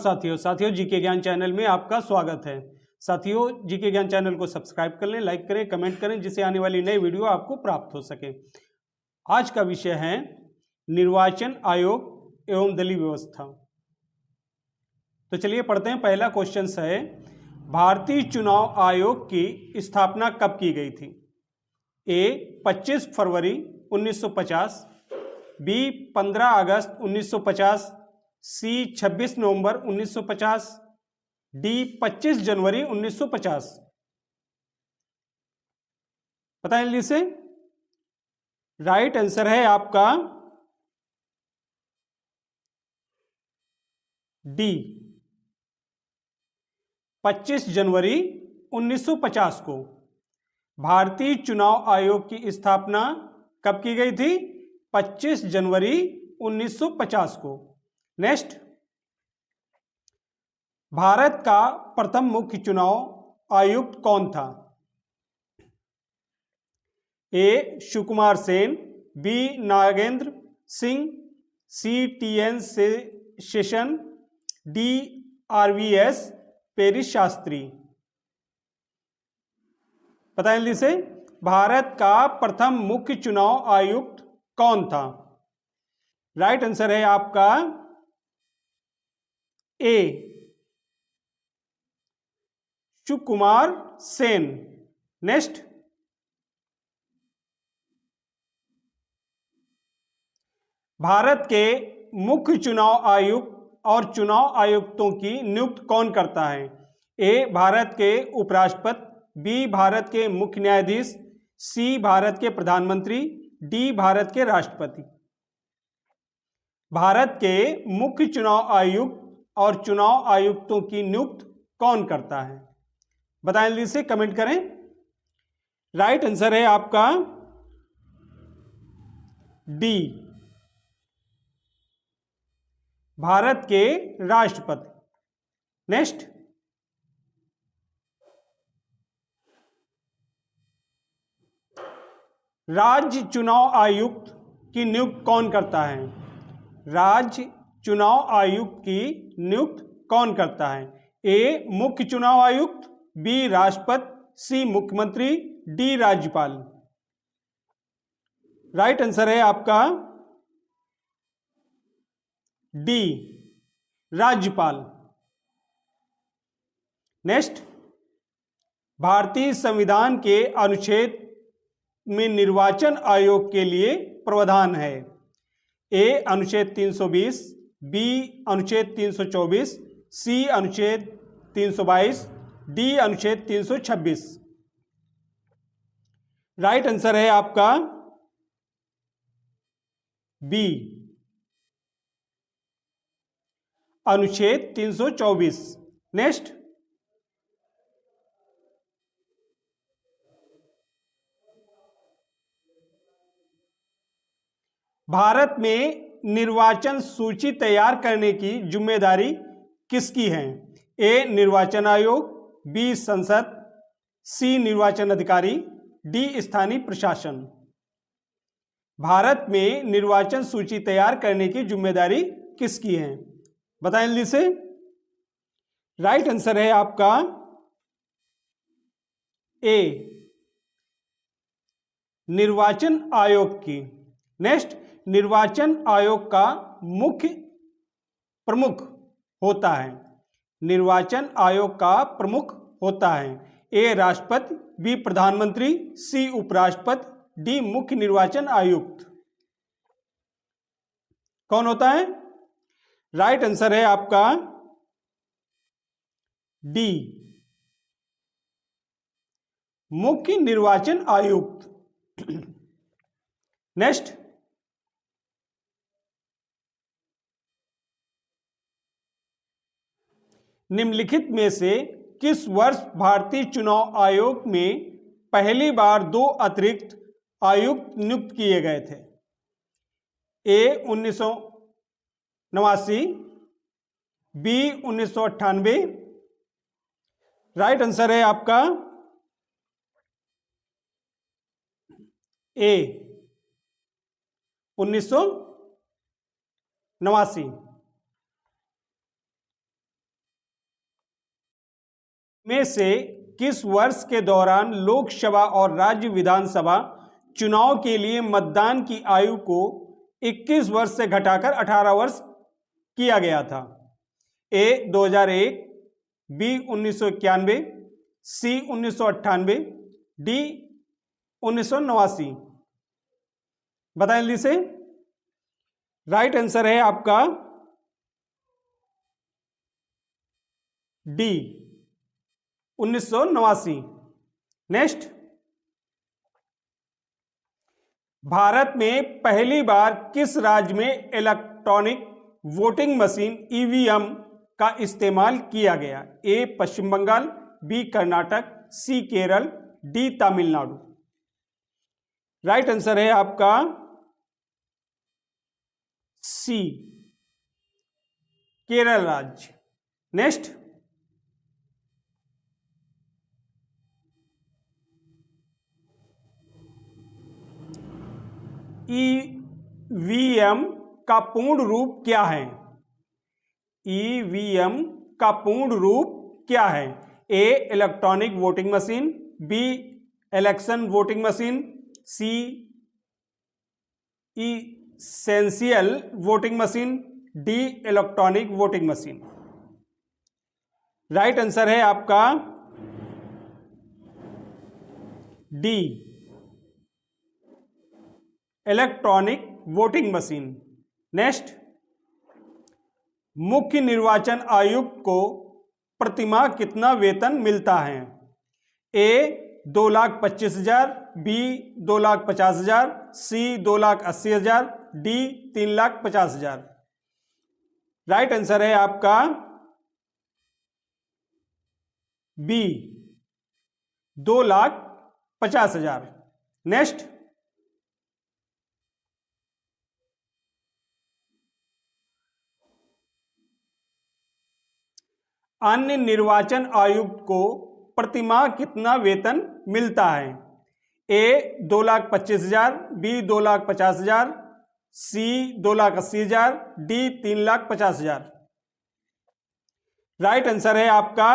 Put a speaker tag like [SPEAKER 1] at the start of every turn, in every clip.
[SPEAKER 1] साथियों जीके ज्ञान चैनल में आपका स्वागत है। साथियों जीके ज्ञान चैनल को सब्सक्राइब कर लें, लाइक करें, कमेंट करें, जिससे आने वाली नई वीडियो आपको प्राप्त हो सके। आज का विषय है निर्वाचन आयोग एवं दलीय व्यवस्था। तो चलिए पढ़ते हैं। पहला क्वेश्चन है, भारतीय चुनाव आयोग की स्थापना कब की गई थी? ए 25 फरवरी 1950, बी 15 अगस्त 1950, सी 26 नवंबर 1950, डी 25 जनवरी 1950। बताएं जल्दी से। राइट आंसर है आपका डी 25 जनवरी 1950 को भारतीय चुनाव आयोग की स्थापना कब की गई थी? 25 जनवरी 1950 को। नेक्स्ट, भारत का प्रथम मुख्य चुनाव आयुक्त कौन था? A Shivkumar Sen, B Nagendra Singh, C T N. Seshan, D R V S. Peri Shastri. बताएं जल्दी से। भारत का प्रथम मुख्य चुनाव आयुक्त कौन था? राइट आंसर है आपका ए शिवकुमार सेन। नेक्स्ट, भारत के मुख्य चुनाव आयुक्त और चुनाव आयुक्तों की नियुक्ति कौन करता है? ए भारत के उपराष्ट्रपति, बी भारत के मुख्य न्यायाधीश, सी भारत के प्रधानमंत्री, डी भारत के राष्ट्रपति। भारत के मुख्य चुनाव आयुक्त और चुनाव आयुक्तों की नियुक्ति कौन करता है? बताएं जल्दी से, कमेंट करें। राइट आंसर है आपका डी भारत के राष्ट्रपति। नेक्स्ट, राज्य चुनाव आयुक्त की नियुक्ति कौन करता है? राज्य चुनाव आयुक्त की नियुक्ति कौन करता है? ए मुख्य चुनाव आयुक्त, बी राष्ट्रपति, सी मुख्यमंत्री, डी राज्यपाल। राइट आंसर है आपका डी राज्यपाल। नेक्स्ट, भारतीय संविधान के अनुच्छेद में निर्वाचन आयोग के लिए प्रावधान है। ए अनुच्छेद 320, बी अनुच्छेद 324, सी अनुच्छेद 322, डी अनुच्छेद 326। राइट आंसर है आपका बी अनुच्छेद 324। नेक्स्ट, भारत में निर्वाचन सूची तैयार करने की जिम्मेदारी किसकी है? ए निर्वाचन आयोग, बी संसद, सी निर्वाचन अधिकारी, डी स्थानीय प्रशासन। भारत में निर्वाचन सूची तैयार करने की जिम्मेदारी किसकी है? बताएं जल्दी से। राइट आंसर है आपका ए निर्वाचन आयोग की। नेक्स्ट, निर्वाचन आयोग का मुख्य प्रमुख होता है। निर्वाचन आयोग का प्रमुख होता है ए राष्ट्रपति, बी प्रधानमंत्री, सी उपराष्ट्रपति, डी मुख्य निर्वाचन आयुक्त। कौन होता है? राइट आंसर है आपका डी मुख्य निर्वाचन आयुक्त। नेक्स्ट, निम्नलिखित में से किस वर्ष भारतीय चुनाव आयोग में पहली बार 2 अतिरिक्त आयुक्त नियुक्त किए गए थे? ए 1989, बी 1998। राइट आंसर है आपका ए 1989। में से किस वर्ष के दौरान लोकसभा और राज्य विधानसभा चुनाव के लिए मतदान की आयु को 21 वर्ष से घटाकर 18 वर्ष किया गया था? ए 2001, बी 1991, सी 1998, डी 1989। बताएं जल्दी से। राइट आंसर है आपका डी 1989। नेक्स्ट, भारत में पहली बार किस राज्य में इलेक्ट्रॉनिक वोटिंग मशीन ईवीएम का इस्तेमाल किया गया? A Pashchim Bangal, B Karnataka, C Kerala, D Tamil Nadu. Right answer है आपका सी केरल राज्य। नेक्स्ट, ईवीएम का पूर्ण रूप क्या है? ईवीएम का पूर्ण रूप क्या है? A electronic voting machine, B election voting machine, C essential voting machine, D electronic voting machine. Right answer है आपका D electronic voting machine. Next, मुख्य निर्वाचन आयुक्त को प्रतिमाह कितना वेतन मिलता है? A 2,25,000, B 2,50,000, C 2,80,000, D 3,50,000। Right answer है आपका बी 2,50,000। नेक्स्ट, अन्य निर्वाचन आयुक्त को प्रतिमाह कितना वेतन मिलता है? A 2,25,000, B 2,50,000, C 2,80,000, D 3,50,000। Right answer है आपका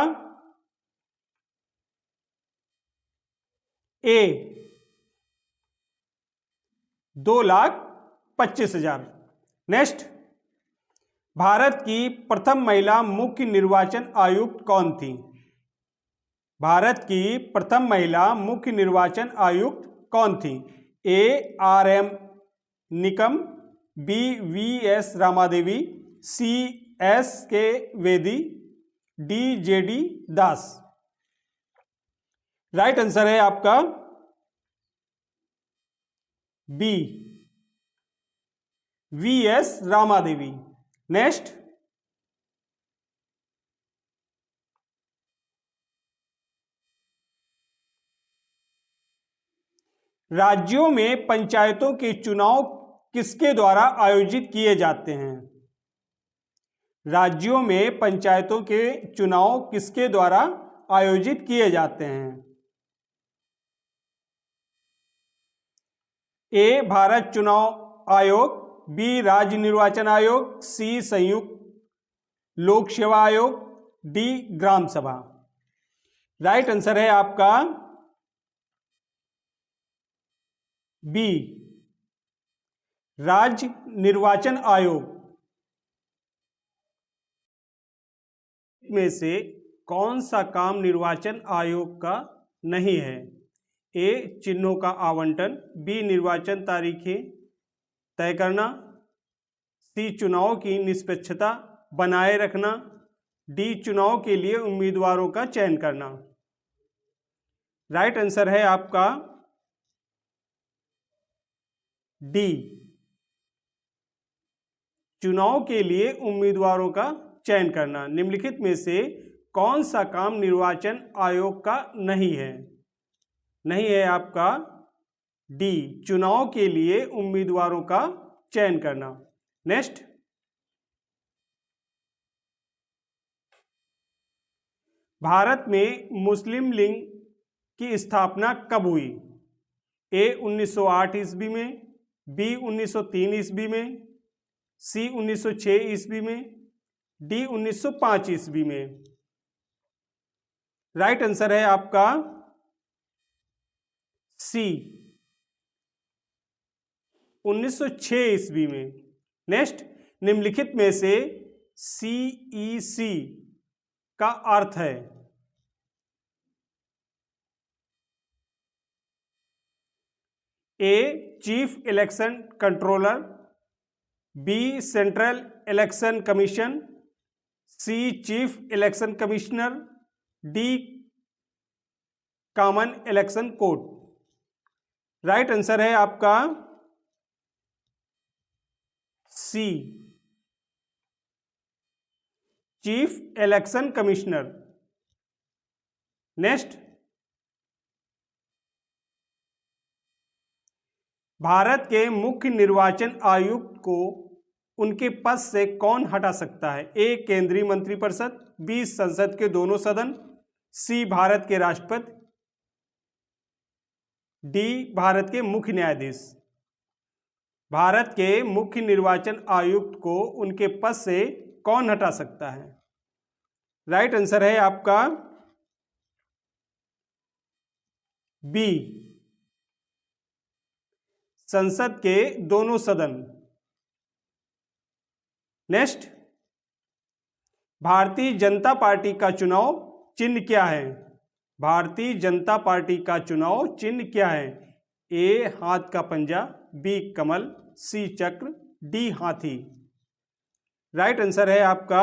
[SPEAKER 1] ए 2,25,000। नेक्स्ट, भारत की प्रथम महिला मुख्य निर्वाचन आयुक्त कौन थी? भारत की प्रथम महिला मुख्य निर्वाचन आयुक्त कौन थी? A RM Nikam, B VS Ramadevi, C SK Vedi, D JD Das. Right answer है आपका बी VS रामादेवी। नेक्स्ट, राज्यों में पंचायतों के चुनाव किसके द्वारा आयोजित किए जाते हैं? राज्यों में पंचायतों के चुनाव किसके द्वारा आयोजित किए जाते हैं? ए भारत चुनाव आयोग, बी राज्य निर्वाचन आयोग, सी संयुक्त लोक सेवा आयोग, डी ग्राम सभा। राइट आंसर है आपका बी राज्य निर्वाचन आयोग। में से कौन सा काम निर्वाचन आयोग का नहीं है? ए चिन्हों का आवंटन, बी निर्वाचन तारीखें तय करना, सी चुनाव की निष्पक्षता बनाए रखना, डी चुनाव के लिए उम्मीदवारों का चयन करना। राइट आंसर है आपका डी चुनाव के लिए उम्मीदवारों का चयन करना। निम्नलिखित में से कौन सा काम निर्वाचन आयोग का नहीं है? नहीं है आपका डी चुनाव के लिए उम्मीदवारों का चयन करना। नेक्स्ट, भारत में मुस्लिम लीग की स्थापना कब हुई? ए 1908 ईस्वी में, बी 1903 ईस्वी में, सी 1906 ईस्वी में, डी 1905 ईस्वी में। राइट आंसर है आपका सी, 1906 ईस्वी में। नेक्स्ट, निम्नलिखित में से CEC का अर्थ है? A, chief election controller, B, central election commission, C, chief election commissioner, D, common election code. Right answer है आपका C, chief election commissioner. Next, Bharat के मुख्य निर्वाचन आयुक्त को उनके पद से कौन हटा सकता है? ए, केंद्रीय मंत्रिपरिषद, बी, संसद के दोनों सदन, सी, भारत के राष्ट्रपति, डी, भारत के मुख्य न्यायाधीश। भारत के मुख्य निर्वाचन आयुक्त को उनके पद से कौन हटा सकता है? राइट आंसर है आपका बी, संसद के दोनों सदन। नेक्स्ट, भारतीय जनता पार्टी का चुनाव चिन्ह क्या है? भारतीय जनता पार्टी का चुनाव चिन्ह क्या है? ए, हाथ का पंजा, बी, कमल, सी, चक्र, डी, हाथी। राइट आंसर है आपका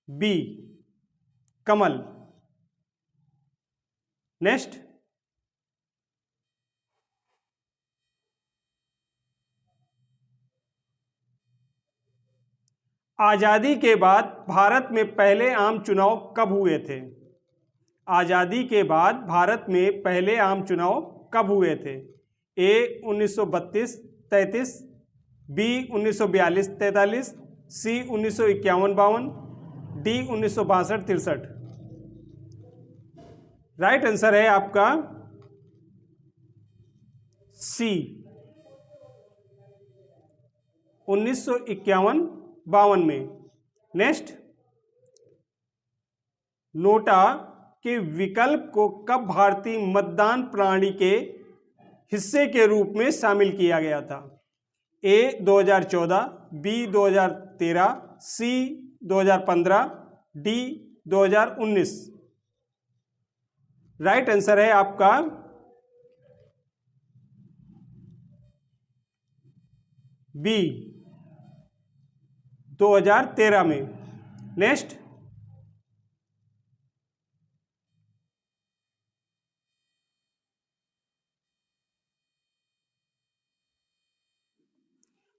[SPEAKER 1] बी, कमल। नेक्स्ट, आजादी के बाद भारत में पहले आम चुनाव कब हुए थे? आजादी के बाद भारत में पहले आम चुनाव कब हुए थे? ए, 1932-33, बी, 1942-43, सी, 1951-52, डी, 1962-63। राइट आंसर है आपका सी, 1951-52 में। नेक्स्ट, नोटा के विकल्प को कब भारतीय मतदान प्रणाली के हिस्से के रूप में शामिल किया गया था? ए, 2014, बी, 2013, सी, 2015, डी, 2019। राइट आंसर है आपका बी, 2013 में। नेक्स्ट,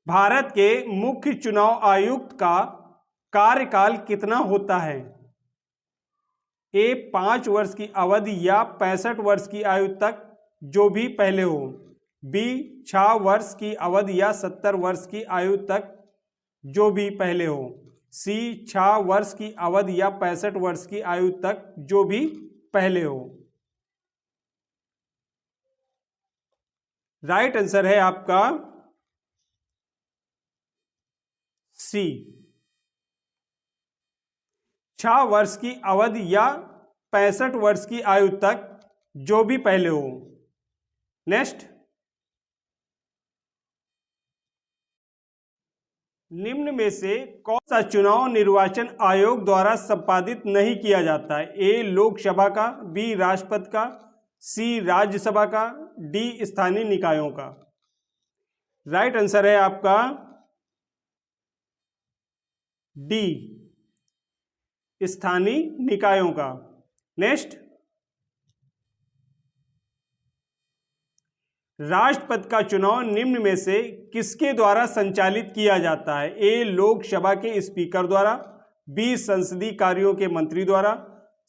[SPEAKER 1] भारत के मुख्य चुनाव आयुक्त का कार्यकाल कितना होता है? ए, 5 वर्ष की अवधि या 65 वर्ष की आयु तक, जो भी पहले हो। बी, 6 वर्ष की अवधि या 70 वर्ष की आयु तक, जो भी पहले हो। सी, 6 वर्ष की अवधि या 65 वर्ष की आयु तक, जो भी पहले हो। राइट आंसर है आपका सी, 6 वर्ष की अवधि या 65 वर्ष की आयु तक, जो भी पहले हो। नेक्स्ट, निम्न में से कौन सा चुनाव निर्वाचन आयोग द्वारा संपादित नहीं किया जाता है? ए, लोकसभा का, बी, राष्ट्रपति का, सी, राज्यसभा का, डी, स्थानीय निकायों का। राइट आंसर है आपका डी, स्थानीय निकायों का। नेक्स्ट, राष्ट्रपति का चुनाव निम्न में से किसके द्वारा संचालित किया जाता है? ए, लोकसभा के स्पीकर द्वारा, बी, संसदीय कार्यों के मंत्री द्वारा,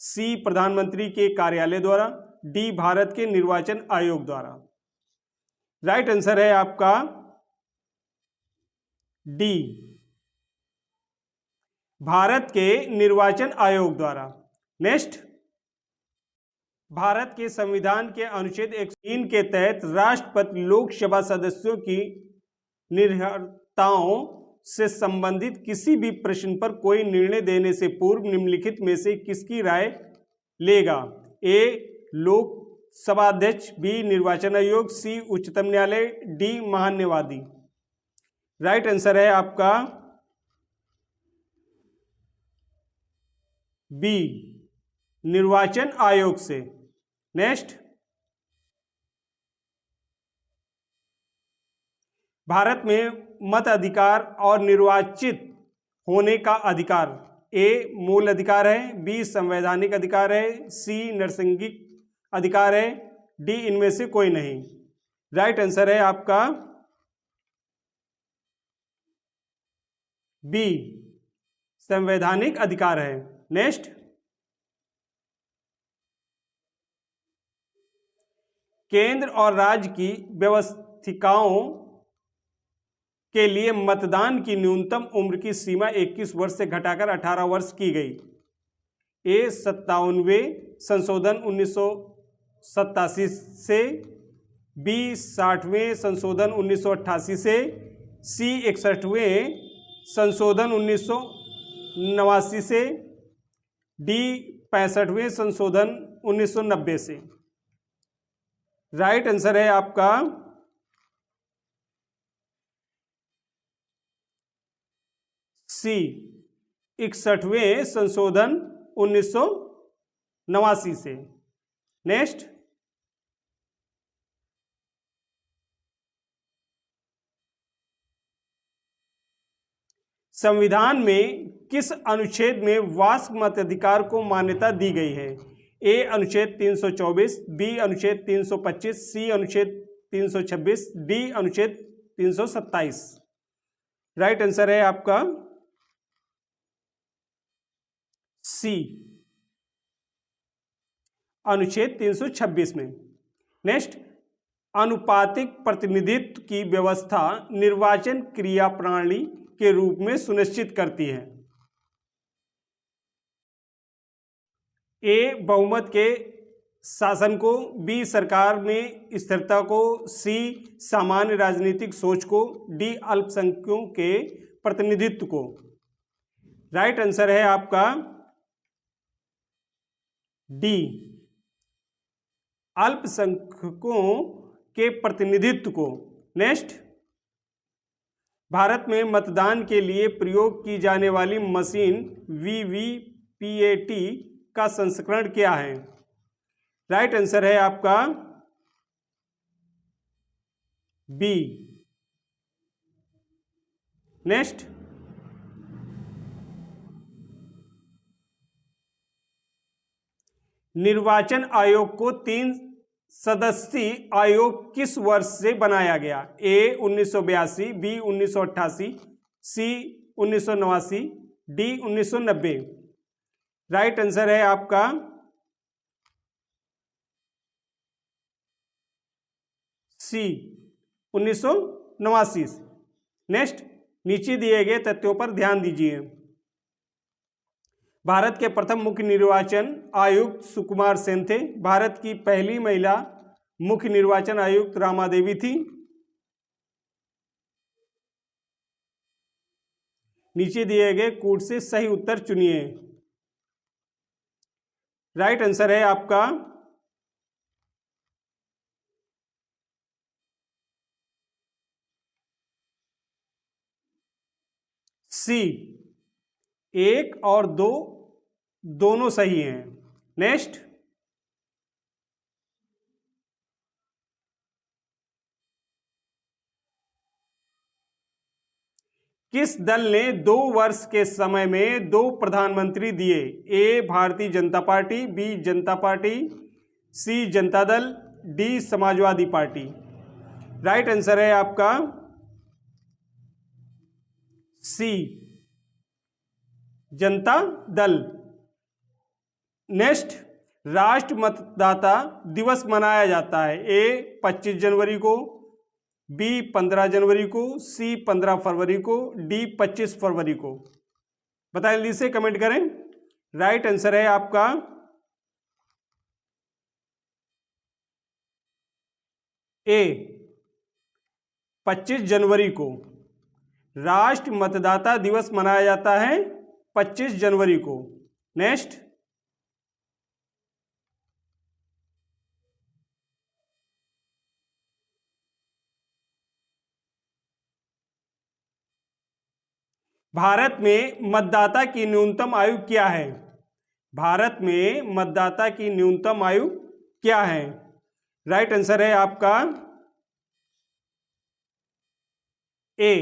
[SPEAKER 1] सी, प्रधानमंत्री के कार्यालय द्वारा, डी, भारत के निर्वाचन आयोग द्वारा। राइट आंसर है आपका डी, भारत के निर्वाचन आयोग द्वारा। नेक्स्ट, भारत के संविधान के अनुच्छेद 103 के तहत राष्ट्रपति लोकसभा सदस्यों की निर्भरताओं से संबंधित किसी भी प्रश्न पर कोई निर्णय देने से पूर्व निम्नलिखित में से किसकी राय लेगा? ए. लोकसभा अध्यक्ष, बी. निर्वाचन आयोग, सी. उच्चतम न्यायालय, डी. महान्यायवादी। राइट आंसर है आपका बी, निर्वाचन आयोग से। नेक्स्ट, भारत में मत अधिकार और निर्वाचित होने का अधिकार ए. मूल अधिकार है, बी. संवैधानिक अधिकार है, सी. नैसर्गिक अधिकार है, डी. इनमें से कोई नहीं। राइट आंसर है आपका बी, संवैधानिक अधिकार है। नेक्स्ट, केंद्र और राज्य की व्यवस्थिकाओं के लिए मतदान की न्यूनतम उम्र की सीमा 21 वर्ष से घटाकर 18 वर्ष की गई। ए. 57वें संशोधन 1987 से, बी. 60वें संशोधन 1988 से, सी. 61वें संशोधन 1989 से, डी. 65वें संशोधन 1990 से। राइट आंसर है आपका सी. 61वें संशोधन 1989 से। नेक्स्ट, संविधान में किस अनुच्छेद में वाक मताधिकार को मान्यता दी गई है? ए. अनुच्छेद 324, बी. अनुच्छेद 325, सी. अनुच्छेद 326, डी. अनुच्छेद 327। राइट आंसर है आपका सी, अनुच्छेद 326 में। नेक्स्ट, अनुपातिक प्रतिनिधित्व की व्यवस्था निर्वाचन क्रिया प्रणाली के रूप में सुनिश्चित करती है? ए. बहुमत के शासन को, बी. सरकार में स्थिरता को, सी. सामान्य राजनीतिक सोच को, डी. अल्पसंख्यकों के प्रतिनिधित्व को। राइट आंसर है आपका डी, अल्पसंख्यकों के प्रतिनिधित्व को। नेक्स्ट, भारत में मतदान के लिए प्रयोग की जाने वाली मशीन वीवीपीएटी का संस्करण क्या है? राइट आंसर है आपका बी। नेक्स्ट, निर्वाचन आयोग को 3 सदस्यीय आयोग किस वर्ष से बनाया गया? ए. 1982, बी. 1988, सी. 1989, डी. 1990। राइट आंसर है आपका सी, 1989। नेक्स्ट, नीचे दिए गए तथ्यों पर ध्यान दीजिए। भारत के प्रथम मुख्य निर्वाचन आयुक्त सुकुमार सेन थे। भारत की पहली महिला मुख्य निर्वाचन आयुक्त रामा देवी थी। नीचे दिए गए कूट से सही उत्तर चुनिए। राइट आंसर है आपका सी, 1 और 2 दोनों सही हैं। नेक्स्ट, किस दल ने 2 वर्ष के समय में 2 प्रधानमंत्री दिए? ए. Bharatiya Janata party, B. जनता पार्टी, सी. Janata Dal, D. Samajwadi party. Right answer है आपका सी, जनता दल। नेक्स्ट, राष्ट्र मतदाता दिवस मनाया जाता है। ए. 25 जनवरी को, बी. 15 जनवरी को, सी. 15 फरवरी को, डी. 25 फरवरी को। बताएं, जल्दी से कमेंट करें। राइट आंसर है आपका ए. 25 जनवरी को। राष्ट्र मतदाता दिवस मनाया जाता है 25 जनवरी को। नेक्स्ट, भारत में मतदाता की न्यूनतम आयु क्या है? भारत में मतदाता की न्यूनतम आयु क्या है? राइट आंसर है आपका ए,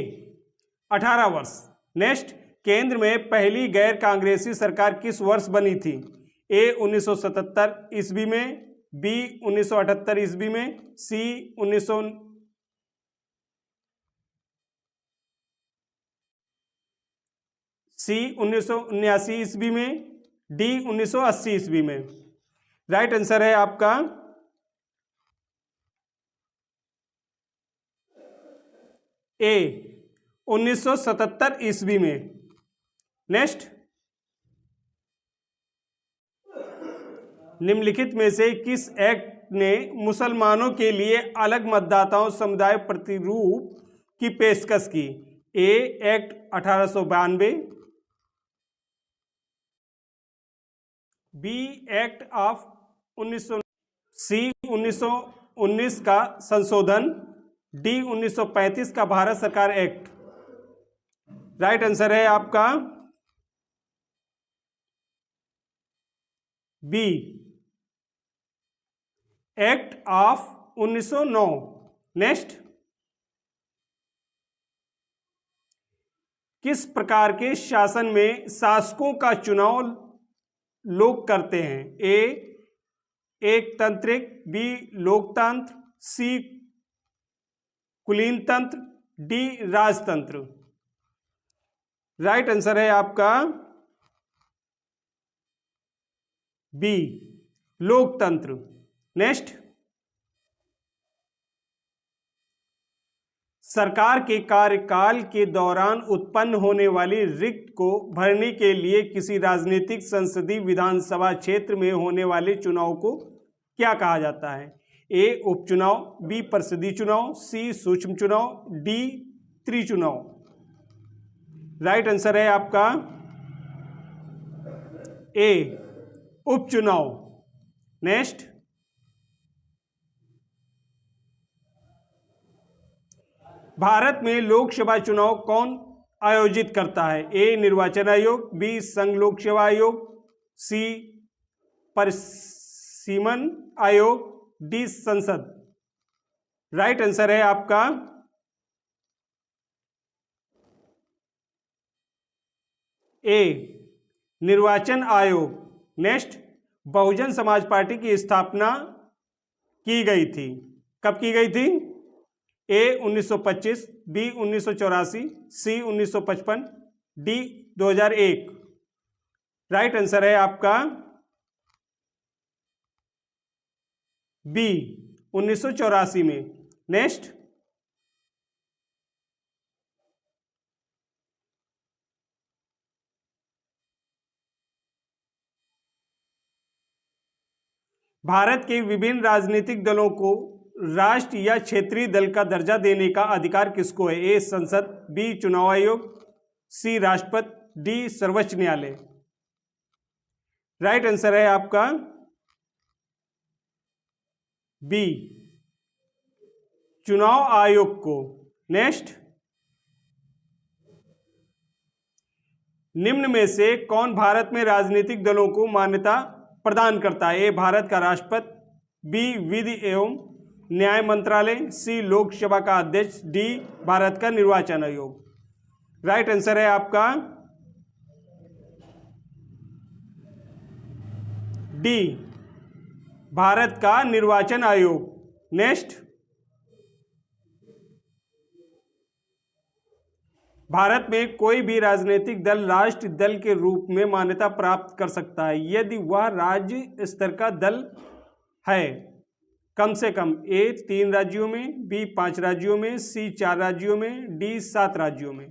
[SPEAKER 1] 18 वर्ष। नेक्स्ट, केंद्र में पहली गैर कांग्रेसी सरकार किस वर्ष बनी थी? ए 1977 ईस्वी में, बी 1978 ईस्वी में, सी 1979 ईस्वी में, डी 1980 ईस्वी में। राइट आंसर है आपका ए 1977 ईस्वी में। नेक्स्ट, निम्नलिखित में से किस एक्ट ने मुसलमानों के लिए अलग मतदाताओं समुदाय प्रतिरूप की पेशकश की? ए एक्ट 1892, बी एक्ट ऑफ 1900, सी 1919 का संशोधन, डी 1935 का भारत सरकार एक्ट। राइट आंसर है आपका बी एक्ट ऑफ 1909। नेक्स्ट, किस प्रकार के शासन में शासकों का चुनाव लोग करते हैं? ए एकतंत्रिक, बी लोकतंत्र, सी कुलीन तंत्र, डी राजतंत्र। राइट आंसर है आपका बी लोकतंत्र। नेक्स्ट, सरकार के कार्यकाल के दौरान उत्पन्न होने वाली रिक्त को भरने के लिए किसी राजनीतिक संसदीय विधानसभा क्षेत्र में होने वाले चुनाव को क्या कहा जाता है? ए उपचुनाव, बी परिषदीय चुनाव, सी सूक्ष्म चुनाव, डी त्रिचुनाव। राइट आंसर है आपका ए उपचुनाव। नेक्स्ट, भारत में लोकसभा चुनाव कौन आयोजित करता है? ए निर्वाचन आयोग, बी संघ लोक सेवा आयोग, सी परिसीमन आयोग, डी संसद। राइट आंसर है आपका ए निर्वाचन आयोग। नेक्स्ट, बहुजन समाज पार्टी की स्थापना की गई थी, कब की गई थी? ए 1925, बी 1984, सी 1955, डी 2001। राइट आंसर है आपका बी 1984 में। नेक्स्ट, भारत के विभिन्न राजनीतिक दलों को राष्ट्र या क्षेत्रीय दल का दर्जा देने का अधिकार किसको है? ए संसद, बी चुनाव आयोग, सी राष्ट्रपति, डी सर्वोच्च न्यायालय। राइट आंसर है आपका बी चुनाव आयोग को। नेक्स्ट, निम्न में से कौन भारत में राजनीतिक दलों को मान्यता प्रदान करता है? ए भारत का राष्ट्रपति, बी विधि एवं न्याय मंत्रालय, सी लोकसभा का अध्यक्ष, डी भारत का निर्वाचन आयोग। राइट आंसर है आपका डी भारत का निर्वाचन आयोग। नेक्स्ट, भारत में कोई भी राजनीतिक दल राष्ट्रीय दल के रूप में मान्यता प्राप्त कर सकता है यदि वह राज्य स्तर का दल है कम से कम ए 3 राज्यों में, बी 5 राज्यों में, सी 4 राज्यों में, डी 7 राज्यों में।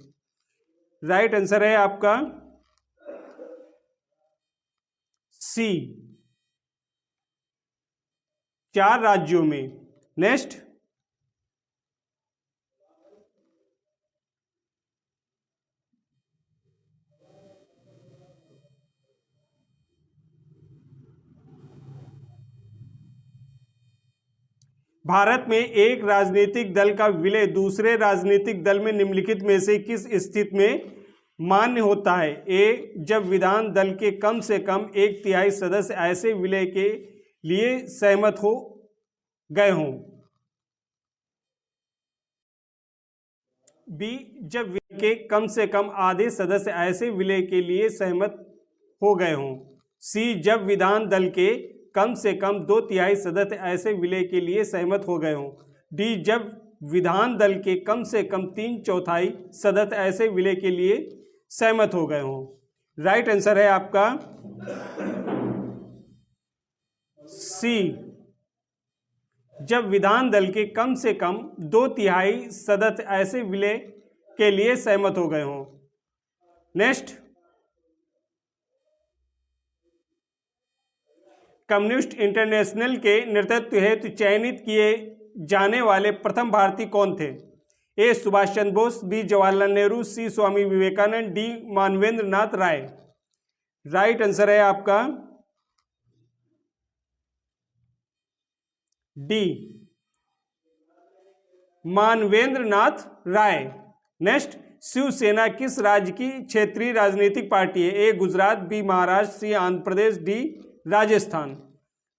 [SPEAKER 1] राइट आंसर है आपका सी 4 राज्यों में। नेक्स्ट, भारत में एक राजनीतिक दल का विलय दूसरे राजनीतिक दल में निम्नलिखित में से किस स्थिति में मान्य होता है? ए, जब विधान दल के कम से कम 1/3 सदस्य ऐसे विलय के लिए सहमत हो गए हों। बी, जब विलय के कम से कम आधे सदस्य ऐसे विलय के लिए सहमत हो गए हों। सी, जब विधान दल के कम से कम 2/3 सदस्य ऐसे विलय के लिए सहमत हो गए हों। डी, जब विधान दल के कम से कम 3/4 सदस्य ऐसे विलय के लिए सहमत हो गए हों। राइट आंसर है आपका सी, जब विधान दल के कम से कम 2/3 सदस्य ऐसे विलय के लिए सहमत हो गए हों। नेक्स्ट, कम्युनिस्ट इंटरनेशनल के नेतृत्व हेतु चयनित किए जाने वाले प्रथम भारतीय कौन थे? ए, सुभाष चंद्र बोस, बी, जवाहरलाल नेहरू, सी, स्वामी विवेकानंद, डी, मानवेंद्र नाथ राय। राइट आंसर है आपका डी, मानवेंद्र नाथ राय। नेक्स्ट, शिवसेना किस राज्य की क्षेत्रीय राजनीतिक पार्टी है? ए, गुजरात, बी, महाराष्ट्र, सी, Andhra Pradesh, D, Rajasthan.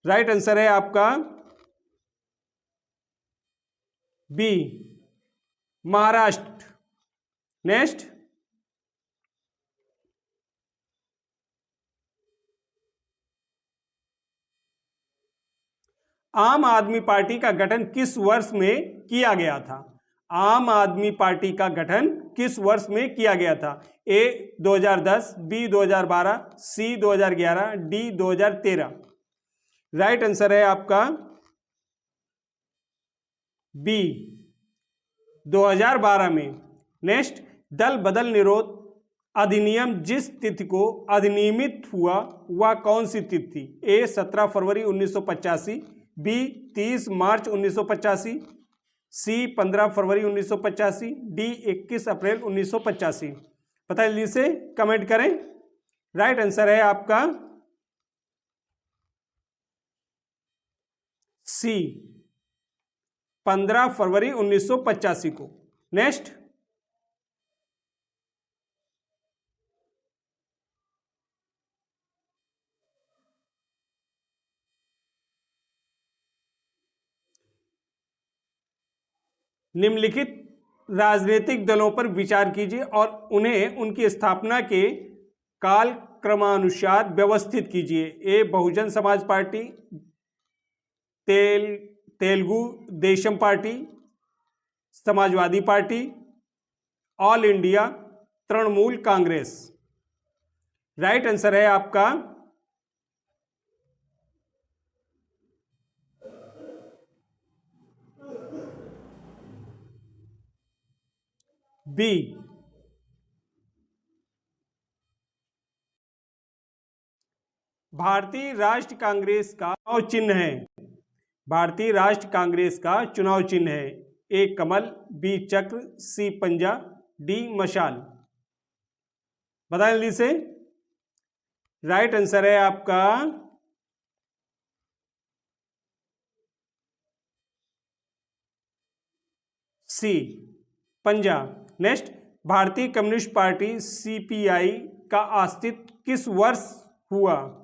[SPEAKER 1] Right answer है आपका बी, महाराष्ट्र। नेक्स्ट, आम आदमी पार्टी का गठन किस वर्ष में किया गया था? आम आदमी पार्टी का गठन किस वर्ष में किया गया था? ए, 2010, बी, 2012, सी, 2011, डी, 2013। राइट आंसर है आपका बी, 2012 में। नेक्स्ट, दल बदल निरोध अधिनियम जिस तिथि को अधिनियमित हुआ वह कौन सी तिथि थी? ए, 17 फरवरी 1985, बी, 30 मार्च 1985, सी, 15 फरवरी 1985, डी, 21 अप्रैल 1985। पता है, जल्दी से कमेंट करें। राइट आंसर है आपका सी, 15 फरवरी 1985 को। नेक्स्ट, निम्नलिखित राजनीतिक दलों पर विचार कीजिए और उन्हें उनकी स्थापना के काल क्रमानुसार व्यवस्थित कीजिए। ए, Bahujan Samaj party, Telugu Desam party, Samajwadi party, all India Trinamool Congress. Right answer है आपका बी, भारतीय राष्ट्रीय कांग्रेस का चुनाव चिन्ह है। भारतीय राष्ट्रीय कांग्रेस का चुनाव चिन्ह है। ए, कमल, बी, चक्र, सी, पंजा, डी, मशाल। बताएं जल्दी से। राइट आंसर है आपका सी, पंजा। नेक्स्ट, भारतीय कम्युनिस्ट पार्टी सीपीआई का अस्तित्व किस वर्ष हुआ?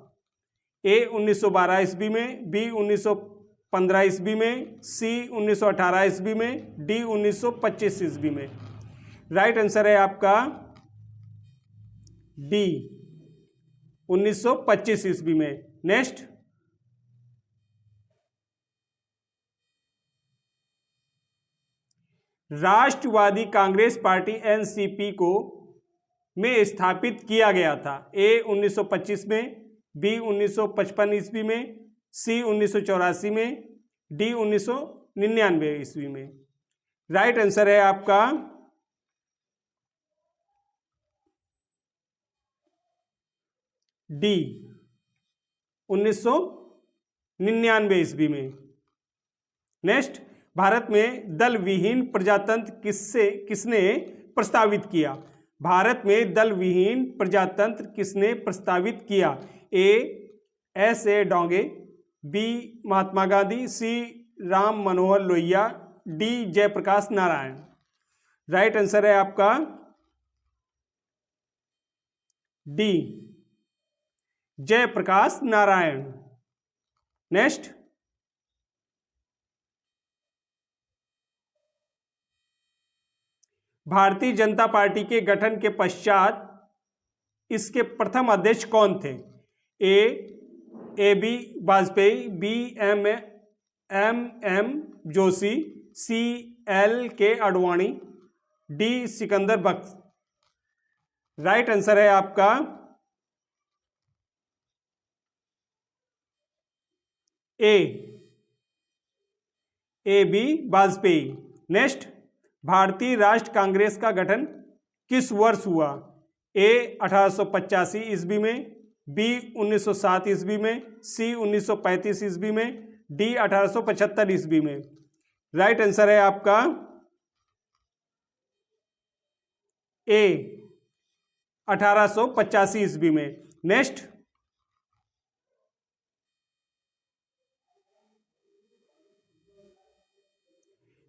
[SPEAKER 1] ए, 1912 ईस्वी में, बी, 1915 ईस्वी में, सी, 1918 ईस्वी में, डी, 1925 ईस्वी में। राइट आंसर है आपका डी, 1925 ईस्वी में। नेक्स्ट, राष्ट्रवादी कांग्रेस पार्टी एनसीपी को में स्थापित किया गया था। ए, 1925 में, बी, 1955 ईस्वी में, सी, 1984 में, डी, 1999 ईस्वी में। राइट आंसर है आपका डी, 1999 ईस्वी में। नेक्स्ट, भारत में दल विहीन प्रजातंत्र किसने प्रस्तावित किया? भारत में दल विहीन प्रजातंत्र किसने प्रस्तावित किया? A, S A Dange, B, Mahatma Gandhi, C, Ram Manohar Lohia, D Jayaprakash Narayan. Right answer है आपका D Jayaprakash Narayan. Next, Bharatiya Janata party के गठन के पश्चात इसके प्रथम अध्यक्ष कौन थे? A B Vajpayee, B M Joshi, C L K Advani, D Sikandar Bakhsh. Right answer है आपका ए बी वाजपेयी। नेक्स्ट, भारतीय राष्ट्र कांग्रेस का गठन किस वर्ष हुआ? ए 1885 ईस्वी में, बी 1907 ईस्वी में, सी 1935 ईस्वी में, डी 1875 ईस्वी में। राइट आंसर है आपका ए 1885 ईस्वी में। नेक्स्ट,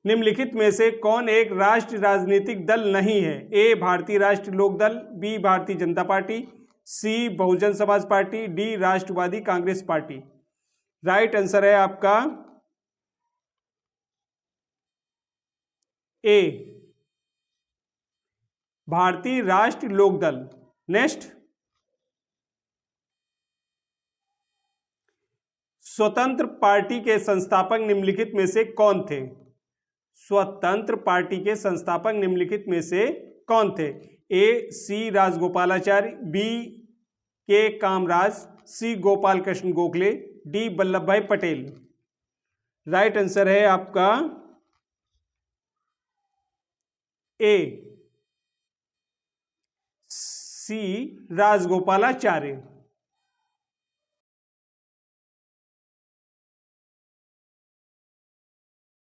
[SPEAKER 1] निम्नलिखित में से कौन एक राष्ट्रीय राजनीतिक दल नहीं है? ए भारतीय राष्ट्रीय लोक दल, बी भारतीय जनता पार्टी, सी बहुजन समाज पार्टी, डी राष्ट्रवादी कांग्रेस पार्टी। राइट आंसर है आपका ए भारतीय राष्ट्रीय लोक दल। नेक्स्ट, स्वतंत्र पार्टी के संस्थापक निम्नलिखित में से कौन थे? स्वतंत्र पार्टी के संस्थापक निम्नलिखित में से कौन थे? ए सी राजगोपालाचारी, बी के कामराज, सी गोपाल कृष्ण गोखले, डी वल्लभ भाई पटेल। राइट आंसर है आपका ए सी राजगोपालाचारी।